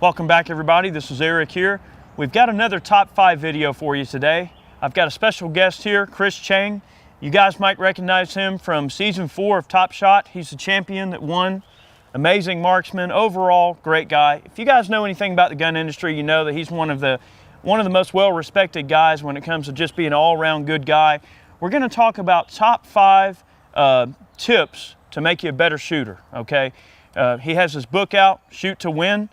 Welcome back, everybody. This is Eric here. We've got another top 5 video for you today. I've got a special guest here, Chris Chang. You guys might recognize him from season 4 of Top Shot. He's the champion that won. Amazing marksman, overall great guy. If you guys know anything about the gun industry, you know that he's one of the most well-respected guys when it comes to just being an all-around good guy. We're going to talk about top 5 tips to make you a better shooter. Okay, he has his book out, Shoot to Win.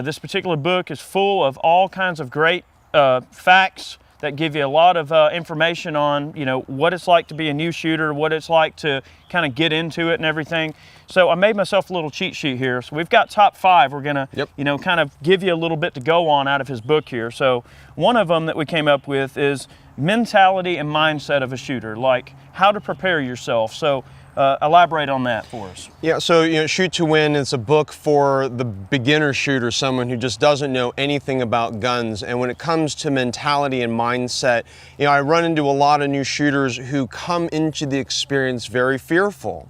This particular book is full of all kinds of great facts that give you a lot of information on, you know, what it's like to be a new shooter, what it's like to kind of get into it and everything. So I made myself a little cheat sheet here. So we've got top 5. We're gonna, you know, kind of give you a little bit to go on out of his book here. So one of them that we came up with is mentality and mindset of a shooter, like how to prepare yourself. So elaborate on that for us. Yeah, so Shoot to Win is a book for the beginner shooter, someone who just doesn't know anything about guns. And when it comes to mentality and mindset, I run into a lot of new shooters who come into the experience very fearful.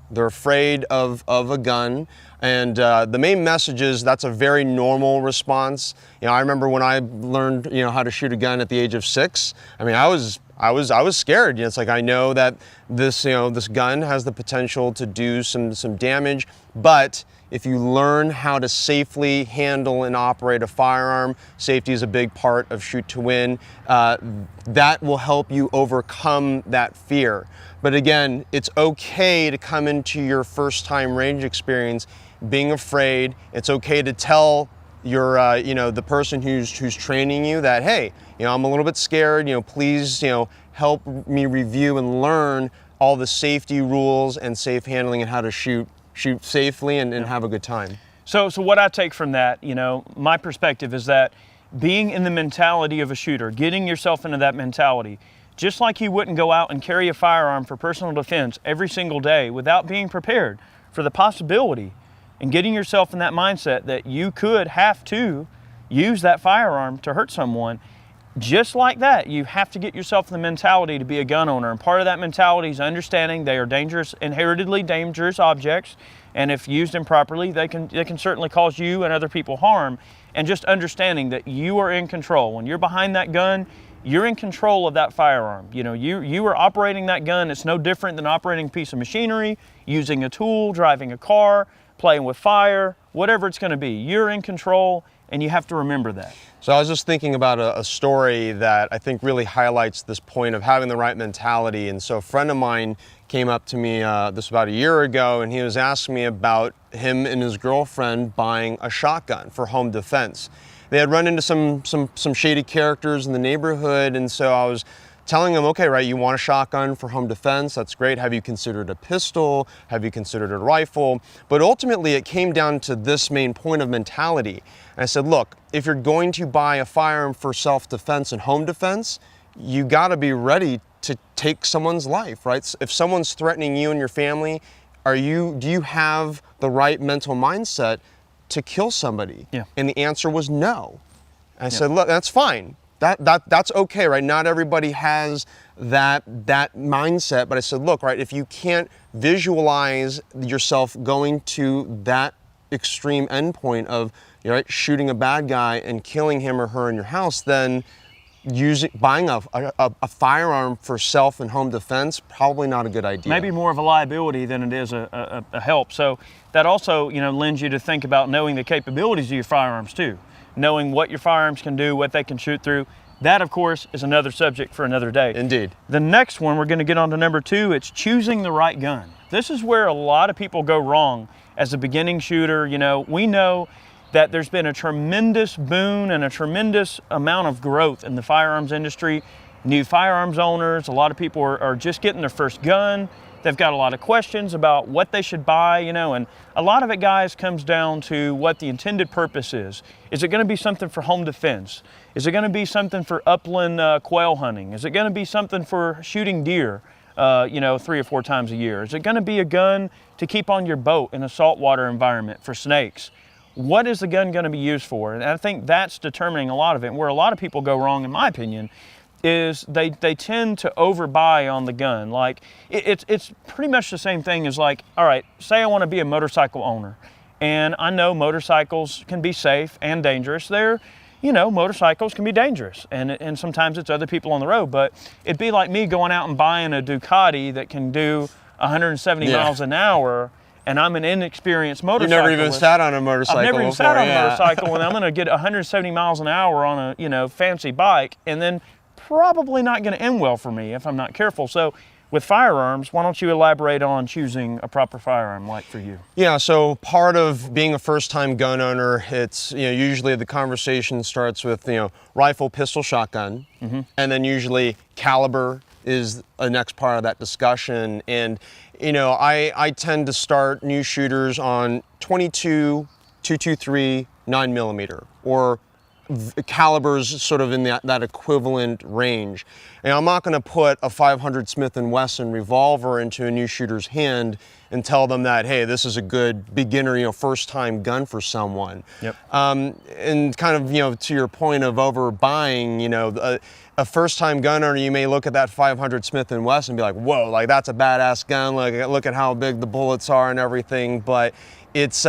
They're afraid of a gun. And the main message is that's a very normal response. I remember when I learned how to shoot a gun at the age of 6. I mean, I was scared. It's like, I know that this this gun has the potential to do some damage, but if you learn how to safely handle and operate a firearm, safety is a big part of Shoot to Win. That will help you overcome that fear. But again, it's okay to come into your first time range experience being afraid. It's okay to tell your the person who's training you that, hey, I'm a little bit scared, please help me review and learn all the safety rules and safe handling and how to shoot safely and have a good time. So what I take from that, my perspective is that being in the mentality of a shooter, getting yourself into that mentality, just like you wouldn't go out and carry a firearm for personal defense every single day without being prepared for the possibility and getting yourself in that mindset that you could have to use that firearm to hurt someone. Just like that, you have to get yourself in the mentality to be a gun owner. And part of that mentality is understanding they are dangerous, inherently dangerous objects. And if used improperly, they can certainly cause you and other people harm. And just understanding that you are in control. When you're behind that gun, you're in control of that firearm. You are operating that gun. It's no different than operating a piece of machinery, using a tool, driving a car, playing with fire, whatever it's going to be. You're in control, and you have to remember that. So I was just thinking about a story that I think really highlights this point of having the right mentality. And so a friend of mine came up to me this about a year ago, and he was asking me about him and his girlfriend buying a shotgun for home defense. They had run into some shady characters in the neighborhood, and so I was telling him, okay, right, you want a shotgun for home defense, that's great. Have you considered a pistol? Have you considered a rifle? But ultimately it came down to this main point of mentality. And I said, look, if you're going to buy a firearm for self-defense and home defense, you gotta be ready to take someone's life, right? If someone's threatening you and your family, do you have the right mental mindset to kill somebody? Yeah. And the answer was no. And I said, look, that's fine. That's okay, right? Not everybody has that mindset, but I said, look, right, if you can't visualize yourself going to that extreme endpoint of shooting a bad guy and killing him or her in your house, then buying a firearm for self and home defense, probably not a good idea. Maybe more of a liability than it is a help. So that also lends you to think about knowing the capabilities of your firearms too. Knowing what your firearms can do, what they can shoot through. That, of course, is another subject for another day. Indeed. The next one, we're going to get on to number 2. It's choosing the right gun. This is where a lot of people go wrong as a beginning shooter. We know that there's been a tremendous boon and a tremendous amount of growth in the firearms industry. New firearms owners, a lot of people are just getting their first gun. They've got a lot of questions about what they should buy, and a lot of it, guys, comes down to what the intended purpose is. Is it going to be something for home defense? Is it going to be something for upland quail hunting? Is it going to be something for shooting deer, 3 or 4 times a year? Is it going to be a gun to keep on your boat in a saltwater environment for snakes? What is the gun going to be used for? And I think that's determining a lot of it. And where a lot of people go wrong, in my opinion, is they tend to overbuy on the gun. Like it's pretty much the same thing as, like, all right, say I want to be a motorcycle owner And I know motorcycles can be safe and dangerous. Motorcycles can be dangerous, and sometimes it's other people on the road, but it'd be like me going out and buying a Ducati that can do 170 miles an hour, and I'm an inexperienced motorcyclist. You never even sat on a motorcycle I've never even before, sat on a motorcycle, and I'm going to get 170 miles an hour on a fancy bike, and then probably not going to end well for me if I'm not careful. So with firearms, why don't you elaborate on choosing a proper firearm like for you? Yeah, so part of being a first-time gun owner, it's, usually the conversation starts with, rifle, pistol, shotgun, and then usually caliber is the next part of that discussion. And, I tend to start new shooters on 22, 223, 9mm, or calibers sort of in that equivalent range. And I'm not going to put a 500 Smith & Wesson revolver into a new shooter's hand and tell them that, hey, this is a good beginner, first-time gun for someone. Yep. And kind of, to your point of overbuying, a first-time gun owner, you may look at that 500 Smith & Wesson and be like, whoa, like that's a badass gun. Like, look at how big the bullets are and everything. But it's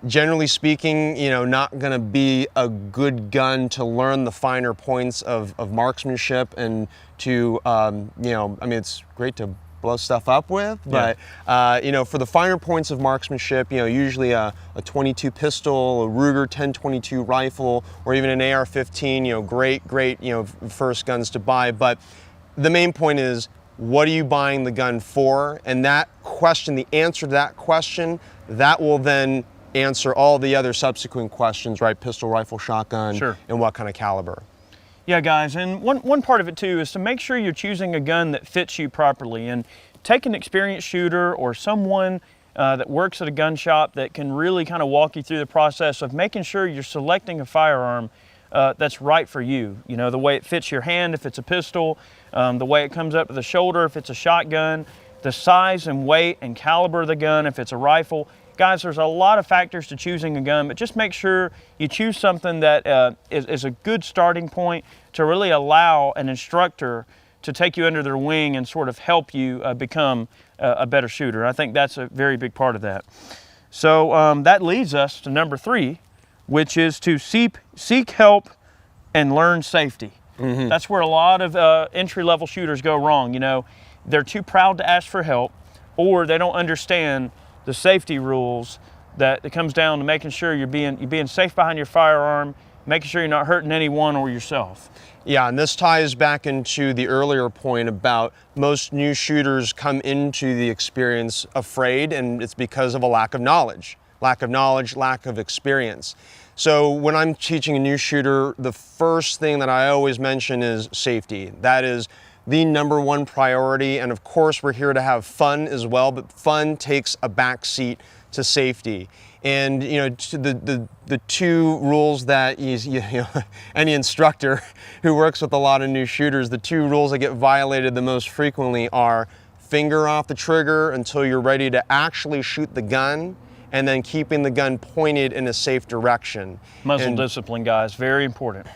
generally speaking, not going to be a good gun to learn the finer points of marksmanship and to, it's great to blow stuff up with, but, for the finer points of marksmanship, usually a 22 pistol, a Ruger 10-22 rifle, or even an AR-15, great, first guns to buy. But the main point is, what are you buying the gun for? And that question, the answer to that question, that will then answer all the other subsequent questions, right? Pistol, rifle, shotgun, Sure. And what kind of caliber. Yeah, guys, and one part of it too is to make sure you're choosing a gun that fits you properly, and take an experienced shooter or someone that works at a gun shop that can really kind of walk you through the process of making sure you're selecting a firearm that's right for you. The way it fits your hand if it's a pistol, the way it comes up to the shoulder if it's a shotgun, the size and weight and caliber of the gun if it's a rifle. Guys, there's a lot of factors to choosing a gun, but just make sure you choose something that is a good starting point to really allow an instructor to take you under their wing and sort of help you become a better shooter. I think that's a very big part of that. So that leads us to number 3, which is to seek help and learn safety. That's where a lot of entry-level shooters go wrong. They're too proud to ask for help, or they don't understand the safety rules that it comes down to making sure you're being safe behind your firearm, making sure you're not hurting anyone or yourself. Yeah, and this ties back into the earlier point about most new shooters come into the experience afraid, and it's because of a lack of knowledge, lack of experience. So when I'm teaching a new shooter, the first thing that I always mention is safety. That is the number one priority, and of course we're here to have fun as well, but fun takes a back seat to safety. And the two rules that any instructor who works with a lot of new shooters, the two rules that get violated the most frequently are finger off the trigger until you're ready to actually shoot the gun, and then keeping the gun pointed in a safe direction. Muzzle discipline, guys, very important.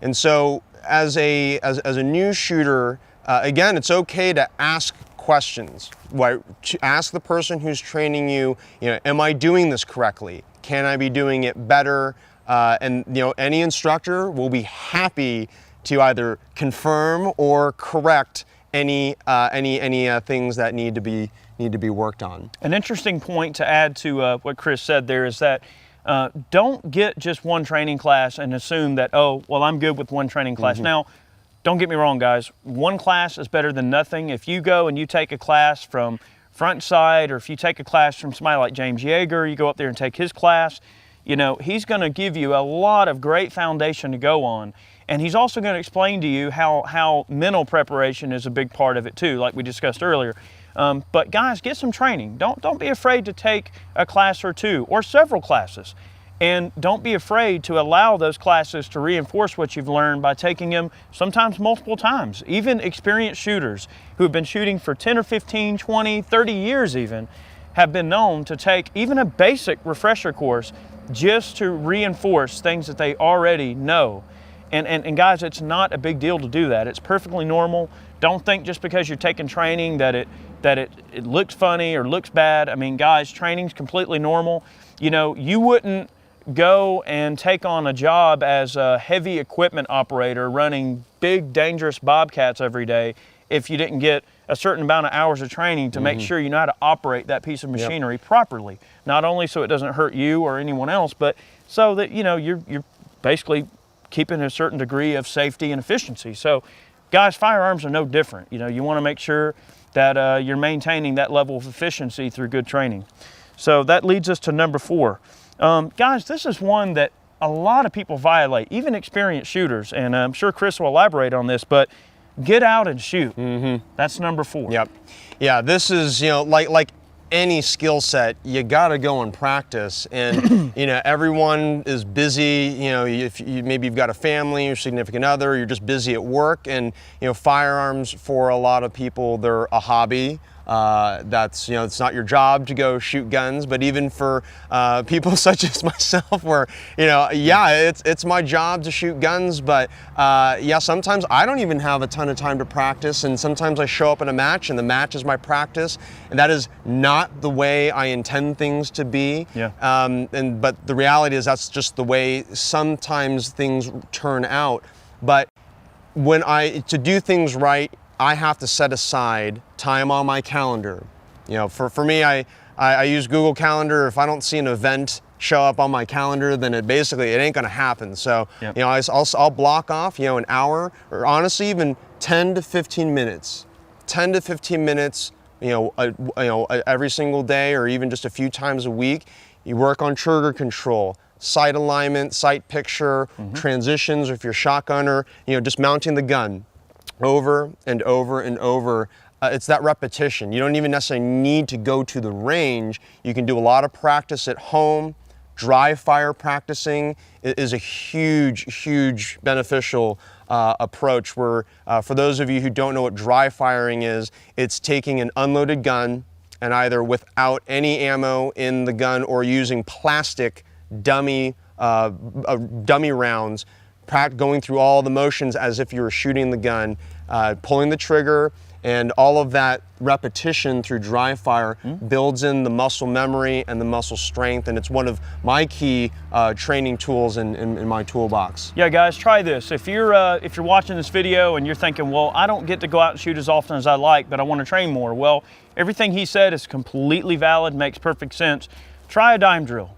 And so as a new shooter, again, it's okay to ask questions. To ask the person who's training you, am I doing this correctly? Can I be doing it better? And any instructor will be happy to either confirm or correct any things that need to be worked on. An interesting point to add to what Chris said there is that don't get just one training class and assume that, oh, well, I'm good with one training class. Now, don't get me wrong, guys. One class is better than nothing. If you go and you take a class from Front Sight, or if you take a class from somebody like James Yeager, you go up there and take his class, he's going to give you a lot of great foundation to go on. And he's also going to explain to you how mental preparation is a big part of it too, like we discussed earlier. But guys, get some training. Don't be afraid to take a class or two, or several classes. And don't be afraid to allow those classes to reinforce what you've learned by taking them sometimes multiple times. Even experienced shooters who have been shooting for 10 or 15, 20, 30 years even, have been known to take even a basic refresher course just to reinforce things that they already know. And guys, it's not a big deal to do that. It's perfectly normal. Don't think just because you're taking training that it looks funny or looks bad. I mean, guys, training's completely normal. You know, you wouldn't go and take on a job as a heavy equipment operator running big dangerous bobcats every day if you didn't get a certain amount of hours of training to make sure you know how to operate that piece of machinery properly. Not only so it doesn't hurt you or anyone else, but so that, you know, you're basically keeping a certain degree of safety and efficiency. So guys, firearms are no different. You know, you want to make sure that you're maintaining that level of efficiency through good training. So that leads us to number 4. Guys, this is one that a lot of people violate, even experienced shooters, and I'm sure Chris will elaborate on this, but get out and shoot. That's number 4. Yep. Yeah, this is, you know, like any skill set, you got to go and practice. And, you know, everyone is busy. You know, if maybe you've got a family, your significant other, you're just busy at work. And, you know, firearms for a lot of people, they're a hobby. That's, you know, it's not your job to go shoot guns, but even for people such as myself where, you know, yeah, it's my job to shoot guns, but yeah, sometimes I don't even have a ton of time to practice, and sometimes I show up in a match and the match is my practice, and that is not the way I intend things to be. Yeah. But the reality is that's just the way sometimes things turn out. But when to do things right, I have to set aside time on my calendar. You know, for me, I use Google Calendar. If I don't see an event show up on my calendar, then it ain't gonna happen. So, you know, I'll block off, you know, an hour, or honestly even 10 to 15 minutes. 10 to 15 minutes, you know, every single day, or even just a few times a week. You work on trigger control, sight alignment, sight picture, transitions, or if you're a shotgunner, you know, just mounting the gun over and over and over. It's that repetition. You don't even necessarily need to go to the range. You can do a lot of practice at home. Dry fire practicing is a huge beneficial approach where, for those of you who don't know what dry firing is, it's taking an unloaded gun and either without any ammo in the gun or using plastic dummy rounds, going through all the motions as if you were shooting the gun, pulling the trigger, and all of that repetition through dry fire builds in the muscle memory and the muscle strength, and it's one of my key training tools in my toolbox. Yeah, guys, try this. If you're watching this video and you're thinking, well, I don't get to go out and shoot as often as I like, but I want to train more. Well, everything he said is completely valid, makes perfect sense. Try a dime drill.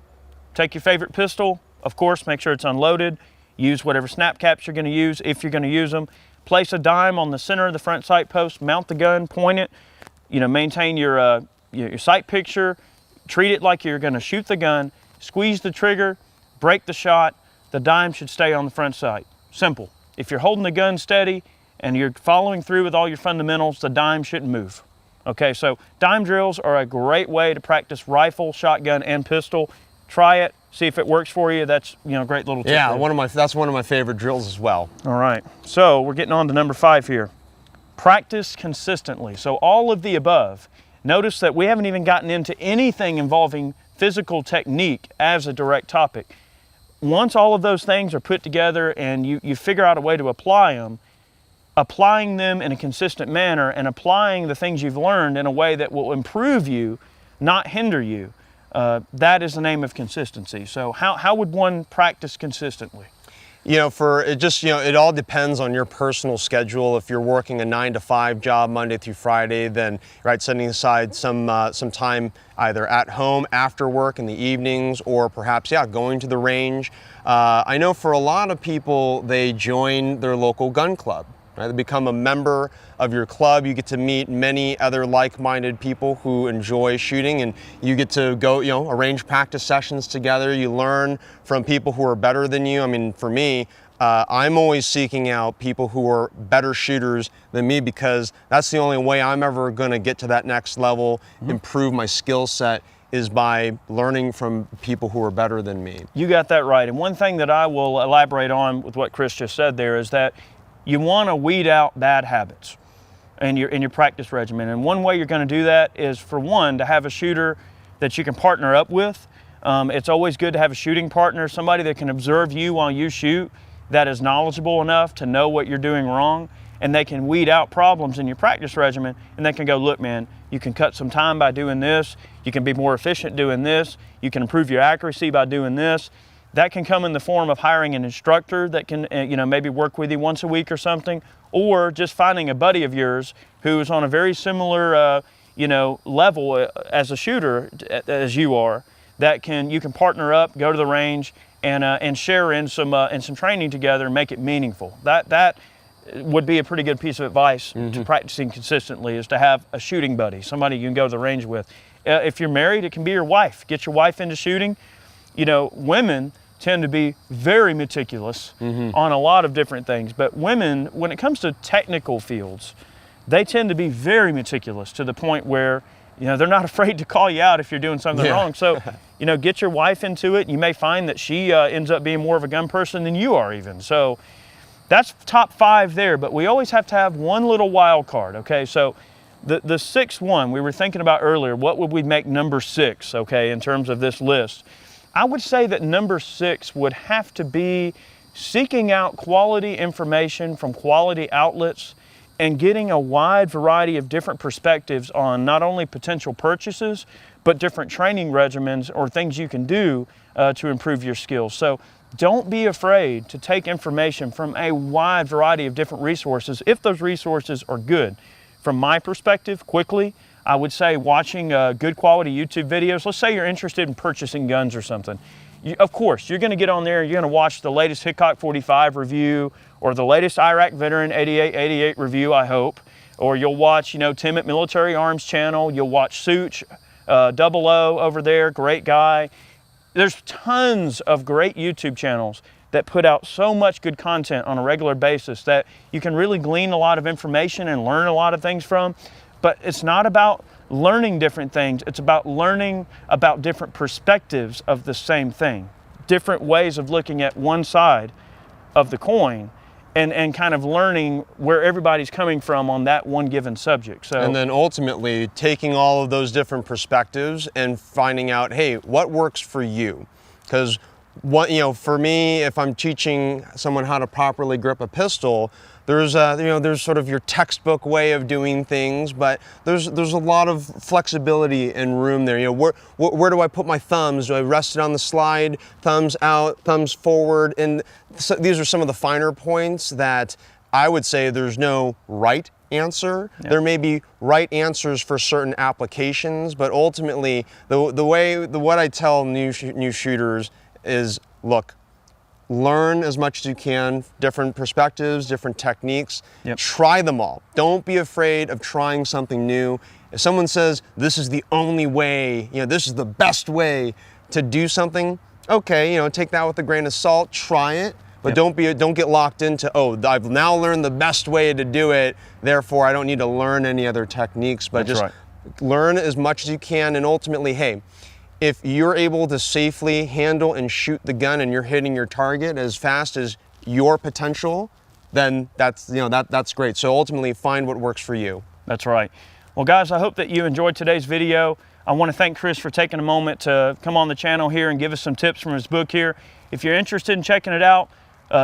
Take your favorite pistol, of course, make sure it's unloaded. Use whatever snap caps you're going to use if you're going to use them. Place a dime on the center of the front sight post, mount the gun, point it, you know, maintain your sight picture, treat it like you're going to shoot the gun, squeeze the trigger, break the shot, the dime should stay on the front sight. Simple. If you're holding the gun steady and you're following through with all your fundamentals, the dime shouldn't move. Okay, so dime drills are a great way to practice rifle, shotgun, and pistol. Try it. See if it works for you. That's, you know, a great little tip. Yeah, that's one of my favorite drills as well. All right, so we're getting on to number 5 here. Practice consistently. So all of the above. Notice that we haven't even gotten into anything involving physical technique as a direct topic. Once all of those things are put together and you figure out a way to apply them, applying them in a consistent manner and applying the things you've learned in a way that will improve you, not hinder you. That is the name of consistency. So how would one practice consistently? You know, it all depends on your personal schedule. If you're working a 9-to-5 job Monday through Friday, then setting aside some time either at home after work in the evenings, or perhaps going to the range. I know for a lot of people, they join their local gun club. Right? They become a member of your club. You get to meet many other like-minded people who enjoy shooting, and you get to go, arrange practice sessions together. You learn from people who are better than you. I mean, for me, I'm always seeking out people who are better shooters than me, because that's the only way I'm ever going to get to that next level, improve my skill set, is by learning from people who are better than me. You got that right. And one thing that I will elaborate on with what Chris just said there is that you want to weed out bad habits in your practice regimen. And one way you're going to do that is, for one, to have a shooter that you can partner up with. It's always good to have a shooting partner, somebody that can observe you while you shoot. that is knowledgeable enough to know what you're doing wrong, and they can weed out problems in your practice regimen, and they can go, look, man, you can cut some time by doing this, you can be more efficient doing this, you can improve your accuracy by doing this. That can come in the form of hiring an instructor that can, maybe work with you once a week or something, or just finding a buddy of yours who is on a very similar, level as a shooter as you are. That you can partner up, go to the range, and share in some training together and make it meaningful. That would be a pretty good piece of advice to practicing consistently, is to have a shooting buddy, somebody you can go to the range with. If you're married, it can be your wife. Get your wife into shooting. Women tend to be very meticulous on a lot of different things, but women, when it comes to technical fields, they tend to be very meticulous to the point where they're not afraid to call you out if you're doing something wrong. So get your wife into it. You may find that she ends up being more of a gun person than you are even. So that's top 5 there, but we always have to have one little wild card. Okay, so the 6th one we were thinking about earlier, what would we make number 6, okay, in terms of this list? I would say that number 6 would have to be seeking out quality information from quality outlets and getting a wide variety of different perspectives on not only potential purchases, but different training regimens or things you can do to improve your skills. So don't be afraid to take information from a wide variety of different resources if those resources are good. From my perspective, quickly, I would say watching good quality YouTube videos. Let's say you're interested in purchasing guns or something. Of course, you're gonna get on there, you're gonna watch the latest Hickok 45 review or the latest Iraq Veteran 8888 review, I hope. Or you'll watch, Tim at Military Arms channel, you'll watch Such, 00 over there, great guy. There's tons of great YouTube channels that put out so much good content on a regular basis that you can really glean a lot of information and learn a lot of things from. But it's not about learning different things, it's about learning about different perspectives of the same thing, different ways of looking at one side of the coin, and kind of learning where everybody's coming from on that one given subject. So, and then ultimately taking all of those different perspectives and finding out, hey, what works for you? Because for me, if I'm teaching someone how to properly grip a pistol, there's sort of your textbook way of doing things, but there's a lot of flexibility and room there. Where do I put my thumbs? Do I rest it on the slide? Thumbs out, thumbs forward? And so these are some of the finer points that I would say there's no right answer. Yeah. There may be right answers for certain applications, but ultimately what I tell new shooters is, look, learn as much as you can, different perspectives, different techniques. Yep. Try them all. Don't be afraid of trying something new. If someone says this is the only way, this is the best way to do something, okay, take that with a grain of salt, try it, but don't get locked into, oh, I've now learned the best way to do it, therefore I don't need to learn any other techniques, but learn as much as you can, and ultimately, hey, if you're able to safely handle and shoot the gun and you're hitting your target as fast as your potential, then that's great. So ultimately, find what works for you. That's right. Well, guys, I hope that you enjoyed today's video. I want to thank Chris for taking a moment to come on the channel here and give us some tips from his book here. If you're interested in checking it out,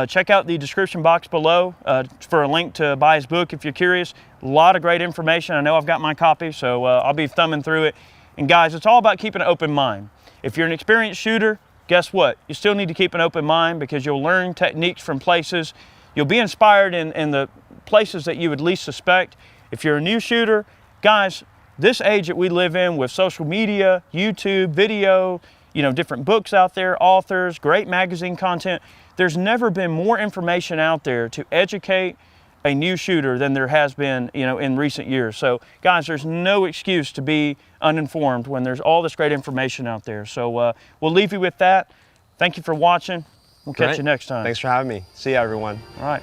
check out the description box below for a link to buy his book if you're curious. A lot of great information. I know I've got my copy, so I'll be thumbing through it. And guys, it's all about keeping an open mind. If you're an experienced shooter, guess what? You still need to keep an open mind, because you'll learn techniques from places. You'll be inspired in the places that you would least suspect. If you're a new shooter, guys, this age that we live in with social media, YouTube, video, different books out there, authors, great magazine content, there's never been more information out there to educate a new shooter than there has been, in recent years. So guys, there's no excuse to be uninformed when there's all this great information out there. So we'll leave you with that. Thank you for watching. We'll catch you next time. Thanks for having me. See ya, everyone. All right.